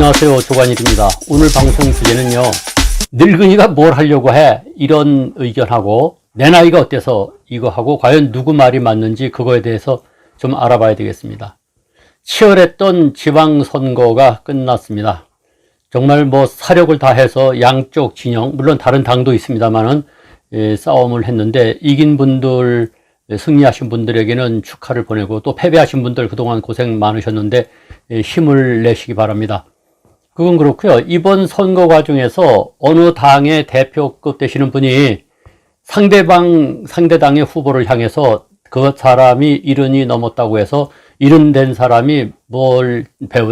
안녕하세요. 조관일입니다. 오늘 방송 주제는요, 늙은이가 뭘 하려고 해? 이런 의견하고 내 나이가 어때서 이거 하고 과연 누구 말이 맞는지 그거에 대해서 좀 알아봐야 되겠습니다. 치열했던 지방선거가 끝났습니다. 정말 뭐 사력을 다해서 양쪽 진영, 물론 다른 당도 있습니다만은 싸움을 했는데 이긴 분들, 승리하신 분들에게는 축하를 보내고 또 패배하신 분들 그동안 고생 많으셨는데 힘을 내시기 바랍니다. 그건 그렇고요. 이번 선거 과정에서 어느 당의 대표급 되시는 분이 상대당의 후보를 향해서 그 사람이 70이 넘었다고 해서 70 된 사람이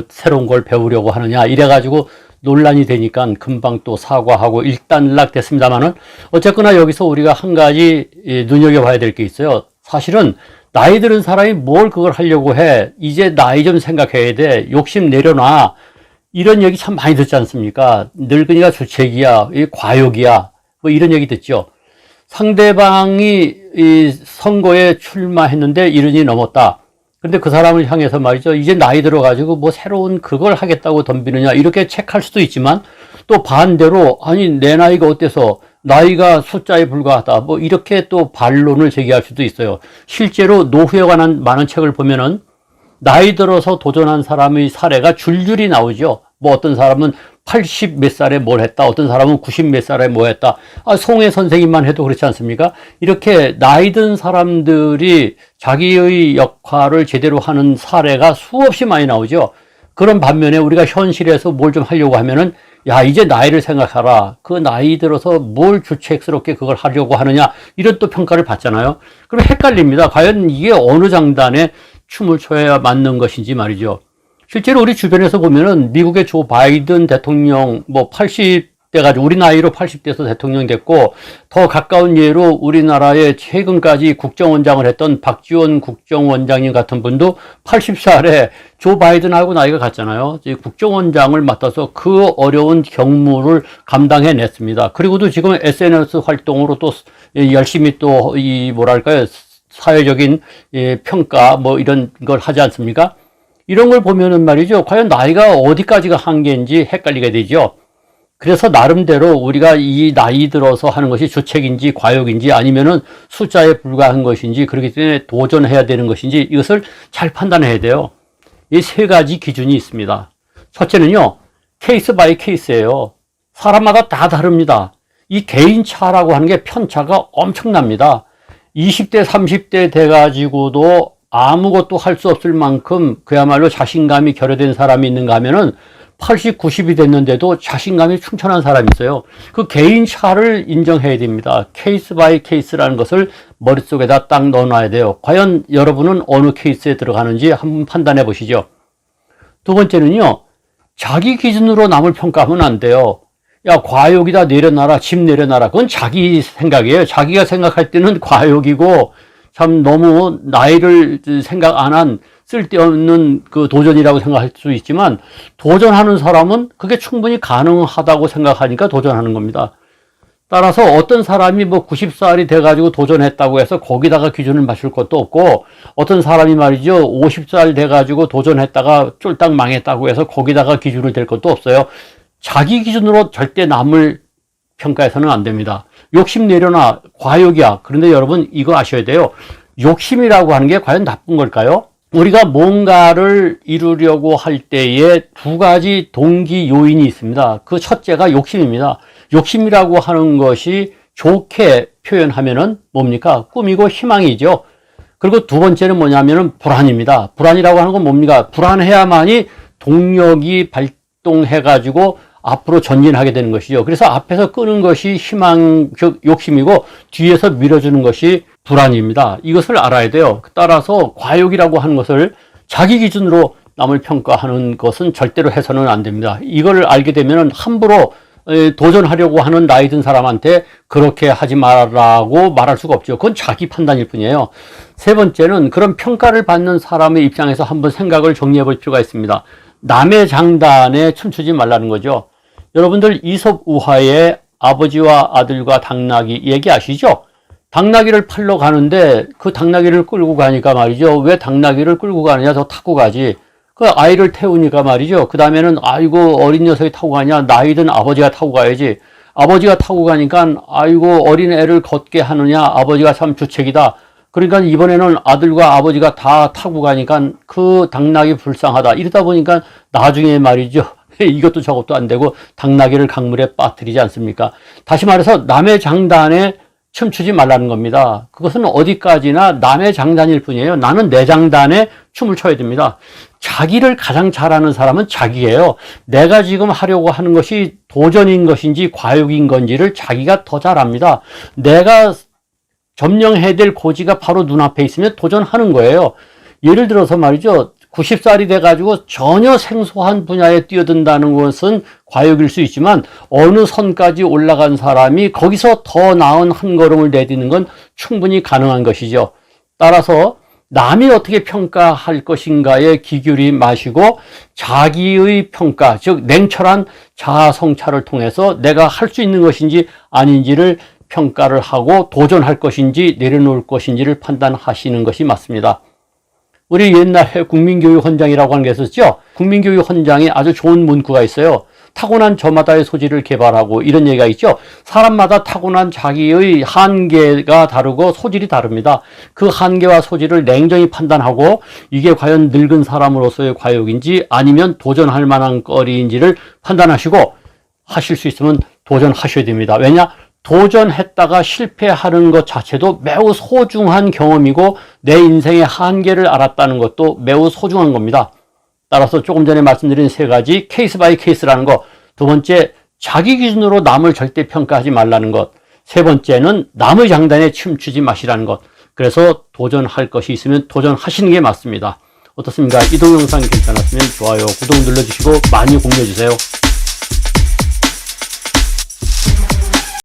새로운 걸 배우려고 하느냐 이래가지고 논란이 되니까 금방 또 사과하고 일단락 됐습니다만은 어쨌거나 여기서 우리가 한 가지 눈여겨봐야 될 게 있어요. 사실은 나이 들은 사람이 뭘 그걸 하려고 해. 이제 나이 좀 생각해야 돼. 욕심 내려놔. 이런 얘기 참 많이 듣지 않습니까? 늙은이가 주책이야. 과욕이야. 뭐 이런 얘기 듣죠. 상대방이 이 선거에 출마했는데 70이 넘었다. 근데 그 사람을 향해서 말이죠. 이제 나이 들어가지고 뭐 새로운 그걸 하겠다고 덤비느냐. 이렇게 체크할 수도 있지만 또 반대로 아니 내 나이가 어때서 나이가 숫자에 불과하다. 뭐 이렇게 또 반론을 제기할 수도 있어요. 실제로 노후에 관한 많은 책을 보면은 나이 들어서 도전한 사람의 사례가 줄줄이 나오죠. 뭐 어떤 사람은 80 몇 살에 뭘 했다. 어떤 사람은 90 몇 살에 뭐 했다. 송해 선생님만 해도 그렇지 않습니까? 이렇게 나이 든 사람들이 자기의 역할을 제대로 하는 사례가 수없이 많이 나오죠. 그런 반면에 우리가 현실에서 뭘 좀 하려고 하면은 야, 이제 나이를 생각하라. 그 나이 들어서 뭘 주책스럽게 그걸 하려고 하느냐. 이런 또 평가를 받잖아요. 그럼 헷갈립니다. 과연 이게 어느 장단에 춤을 춰야 맞는 것인지 말이죠. 실제로 우리 주변에서 보면은 미국의 조 바이든 대통령 뭐 80대 가지고 우리 나이로 80대에서 대통령 됐고 더 가까운 예로 우리나라에 최근까지 국정원장을 했던 박지원 국정원장님 같은 분도 80살에 조 바이든하고 나이가 같잖아요. 국정원장을 맡아서 그 어려운 경무를 감당해냈습니다. 그리고도 지금 SNS 활동으로 또 열심히 또 사회적인 평가 뭐 이런 걸 하지 않습니까? 이런 걸 보면은 말이죠. 과연 나이가 어디까지가 한계인지 헷갈리게 되죠. 그래서 나름대로 우리가 이 나이 들어서 하는 것이 주책인지 과욕인지 아니면은 숫자에 불과한 것인지 그렇기 때문에 도전해야 되는 것인지 이것을 잘 판단해야 돼요. 이 세 가지 기준이 있습니다. 첫째는요. 케이스 바이 케이스예요. 사람마다 다 다릅니다. 이 개인차라고 하는 게 편차가 엄청납니다. 20대, 30대 돼가지고도 아무것도 할 수 없을 만큼 그야말로 자신감이 결여된 사람이 있는가 하면은 80, 90이 됐는데도 자신감이 충천한 사람이 있어요. 그 개인차를 인정해야 됩니다. 케이스 바이 케이스라는 것을 머릿속에다 딱 넣어놔야 돼요. 과연 여러분은 어느 케이스에 들어가는지 한번 판단해 보시죠. 두 번째는요. 자기 기준으로 남을 평가하면 안 돼요. 야, 과욕이다 내려놔라, 집 내려놔라. 그건 자기 생각이에요. 자기가 생각할 때는 과욕이고 참 너무 나이를 생각 안 한 쓸데없는 그 도전이라고 생각할 수 있지만 도전하는 사람은 그게 충분히 가능하다고 생각하니까 도전하는 겁니다. 따라서 어떤 사람이 뭐 90살이 돼가지고 도전했다고 해서 거기다가 기준을 맞출 것도 없고 어떤 사람이 말이죠 50살 돼가지고 도전했다가 쫄딱 망했다고 해서 거기다가 기준을 댈 것도 없어요. 자기 기준으로 절대 남을 평가해서는 안 됩니다. 욕심 내려놔 과욕이야. 그런데 여러분 이거 아셔야 돼요. 욕심이라고 하는 게 과연 나쁜 걸까요? 우리가 뭔가를 이루려고 할 때에 두 가지 동기 요인이 있습니다. 그 첫째가 욕심입니다. 욕심이라고 하는 것이 좋게 표현하면은 뭡니까? 꿈이고 희망이죠. 그리고 두 번째는 뭐냐면은 불안입니다. 불안이라고 하는 건 뭡니까? 불안해야만이 동력이 발동해가지고 앞으로 전진하게 되는 것이죠. 그래서 앞에서 끄는 것이 욕심이고 뒤에서 밀어주는 것이 불안입니다. 이것을 알아야 돼요. 따라서 과욕이라고 하는 것을 자기 기준으로 남을 평가하는 것은 절대로 해서는 안 됩니다. 이걸 알게 되면 함부로 도전하려고 하는 나이 든 사람한테 그렇게 하지 말라고 말할 수가 없죠. 그건 자기 판단일 뿐이에요. 세 번째는 그런 평가를 받는 사람의 입장에서 한번 생각을 정리해 볼 필요가 있습니다. 남의 장단에 춤추지 말라는 거죠. 여러분들 이솝우화의 아버지와 아들과 당나귀 얘기 아시죠? 당나귀를 팔러 가는데 그 당나귀를 끌고 가니까 말이죠. 왜 당나귀를 끌고 가느냐? 저 타고 가지. 그 아이를 태우니까 말이죠. 그 다음에는 아이고 어린 녀석이 타고 가냐, 나이든 아버지가 타고 가야지. 아버지가 타고 가니까 아이고 어린 애를 걷게 하느냐, 아버지가 참 주책이다. 그러니까 이번에는 아들과 아버지가 다 타고 가니까 그 당나귀 불쌍하다. 이러다 보니까 나중에 말이죠. 이것도 저것도 안 되고 당나귀를 강물에 빠뜨리지 않습니까? 다시 말해서 남의 장단에 춤추지 말라는 겁니다. 그것은 어디까지나 남의 장단일 뿐이에요. 나는 내 장단에 춤을 춰야 됩니다. 자기를 가장 잘하는 사람은 자기예요. 내가 지금 하려고 하는 것이 도전인 것인지 과욕인 건지를 자기가 더 잘 압니다. 내가 점령해야 될 고지가 바로 눈앞에 있으면 도전하는 거예요. 예를 들어서 말이죠. 90살이 돼가지고 전혀 생소한 분야에 뛰어든다는 것은 과욕일 수 있지만 어느 선까지 올라간 사람이 거기서 더 나은 한 걸음을 내딛는 건 충분히 가능한 것이죠. 따라서 남이 어떻게 평가할 것인가에 기울이 마시고 자기의 평가, 즉 냉철한 자아 성찰을 통해서 내가 할 수 있는 것인지 아닌지를 평가를 하고 도전할 것인지 내려놓을 것인지를 판단하시는 것이 맞습니다. 우리 옛날에 국민교육헌장이라고 하는 게 있었죠. 국민교육헌장에 아주 좋은 문구가 있어요. 타고난 저마다의 소질을 개발하고, 이런 얘기가 있죠. 사람마다 타고난 자기의 한계가 다르고 소질이 다릅니다. 그 한계와 소질을 냉정히 판단하고 이게 과연 늙은 사람으로서의 과욕인지 아니면 도전할 만한 거리인지를 판단하시고 하실 수 있으면 도전하셔야 됩니다. 왜냐? 도전했다가 실패하는 것 자체도 매우 소중한 경험이고 내 인생의 한계를 알았다는 것도 매우 소중한 겁니다. 따라서 조금 전에 말씀드린 세 가지, 케이스 바이 케이스라는 것. 두 번째, 자기 기준으로 남을 절대 평가하지 말라는 것. 세 번째는 남의 장단에 춤추지 마시라는 것. 그래서 도전할 것이 있으면 도전하시는 게 맞습니다. 어떻습니까? 이 동영상이 괜찮았으면 좋아요, 구독 눌러주시고 많이 공유해주세요.